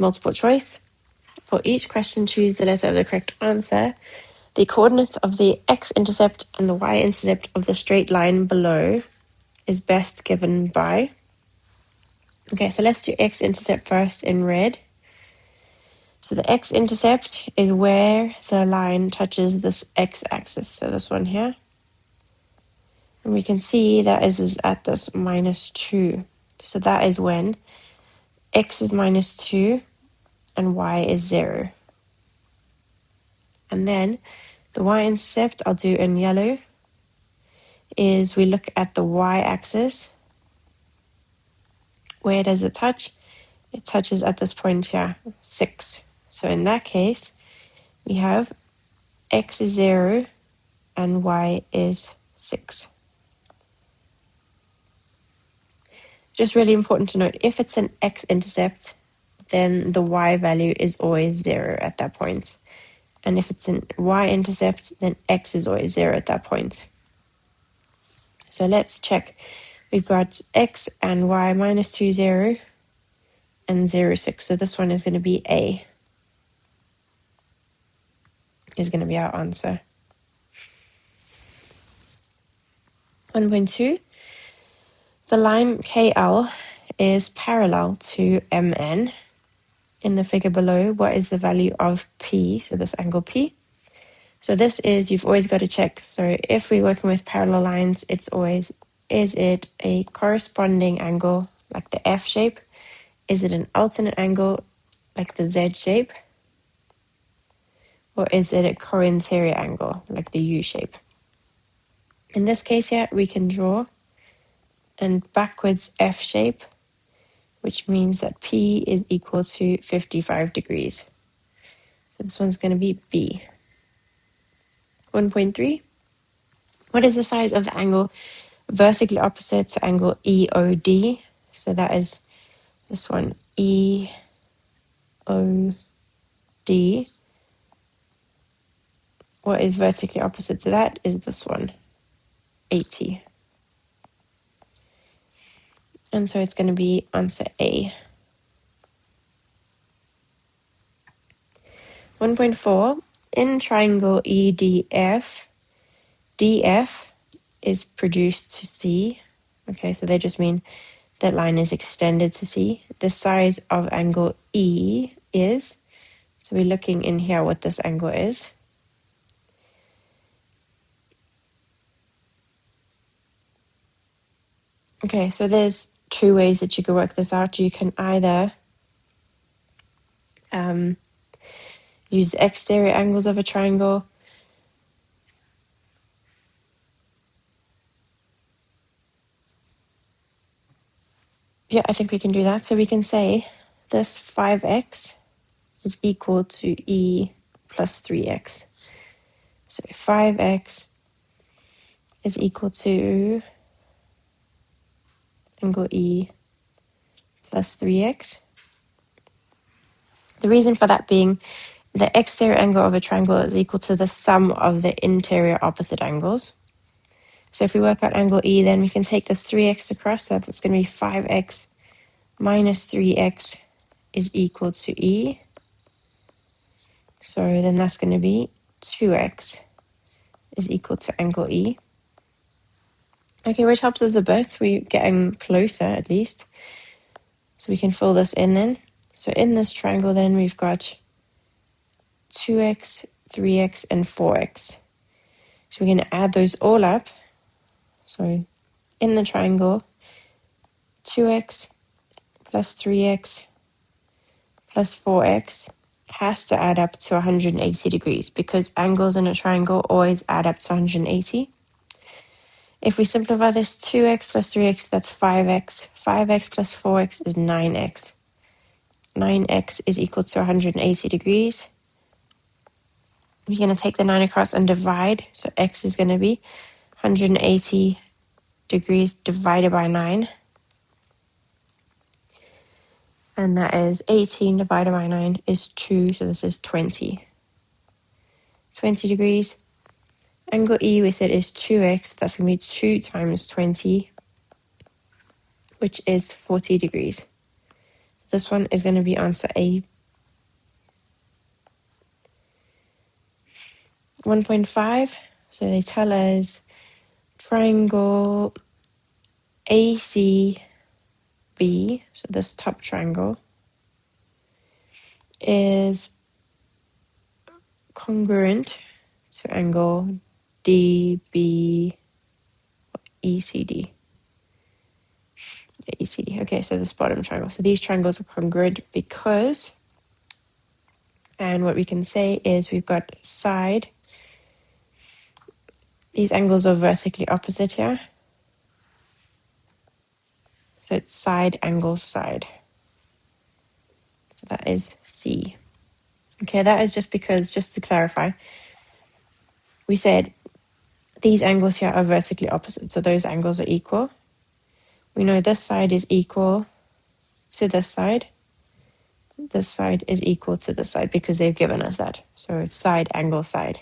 multiple choice. For each question, choose the letter of the correct answer. The coordinates of the x-intercept and the y-intercept of the straight line below is best given by... Okay, so let's do x-intercept first in red. So the x-intercept is where the line touches this x-axis, so this one here. And we can see that is at this -2. So that is when x is -2 and y is 0. And then the y-intercept, I'll do in yellow, is we look at the y-axis. Where does it touch? It touches at this point here, 6. So in that case, we have x is 0 and y is 6. Just really important to note, if it's an x-intercept, then the y value is always 0 at that point. And if it's an y-intercept, then x is always 0 at that point. So let's check. We've got x and y -2, 0, and 0, 6. So this one is going to be A. Is going to be our answer. 1.2. The line KL is parallel to MN. In the figure below, what is the value of P? So this angle P. So this is, you've always got to check. So if we're working with parallel lines, it's always, is it a corresponding angle like the F shape? Is it an alternate angle like the Z shape? Or is it a co-interior angle like the U shape? In this case here, we can draw a backwards F shape, which means that P is equal to 55 degrees. So this one's going to be B. 1.3. What is the size of the angle vertically opposite to angle EOD? So that is this one, EOD. What is vertically opposite to that is this one, 80. And so it's going to be answer A. 1.4. In triangle EDF, DF is produced to C. Okay, so they just mean that line is extended to C. The size of angle E is, so we're looking in here what this angle is. Okay, so there's two ways that you can work this out. You can either use the exterior angles of a triangle. Yeah, I think we can do that. So we can say this 5x is equal to E plus 3x. So 5x is equal to angle E plus 3x. The reason for that being the exterior angle of a triangle is equal to the sum of the interior opposite angles. So if we work out angle E, then we can take this 3x across, so that's going to be 5x minus 3x is equal to E. So then that's going to be 2x is equal to angle E. Okay, which helps us a bit. We're getting closer at least. So we can fill this in then. So in this triangle then we've got 2x, 3x, and 4x. So we're going to add those all up. So in the triangle, 2x plus 3x plus 4x has to add up to 180 degrees because angles in a triangle always add up to 180. If we simplify this, 2x plus 3x, that's 5x. 5x plus 4x is 9x. 9x is equal to 180 degrees. We're going to take the 9 across and divide. So x is going to be 180 degrees divided by 9. And that is 18 divided by 9 is 2. So this is 20. 20 degrees. Angle E, we said, is 2x. That's going to be 2 times 20, which is 40 degrees. This one is going to be answer A. 1.5. So they tell us triangle ACB, so this top triangle, is congruent to angle DBECD. ECD. Okay, so this bottom triangle. So these triangles are congruent because, and what we can say is we've got side. These angles are vertically opposite here. So it's side, angle, side. So that is C. Okay, that is just because, just to clarify, we said these angles here are vertically opposite. So those angles are equal. We know this side is equal to this side. This side is equal to this side because they've given us that. So it's side, angle, side.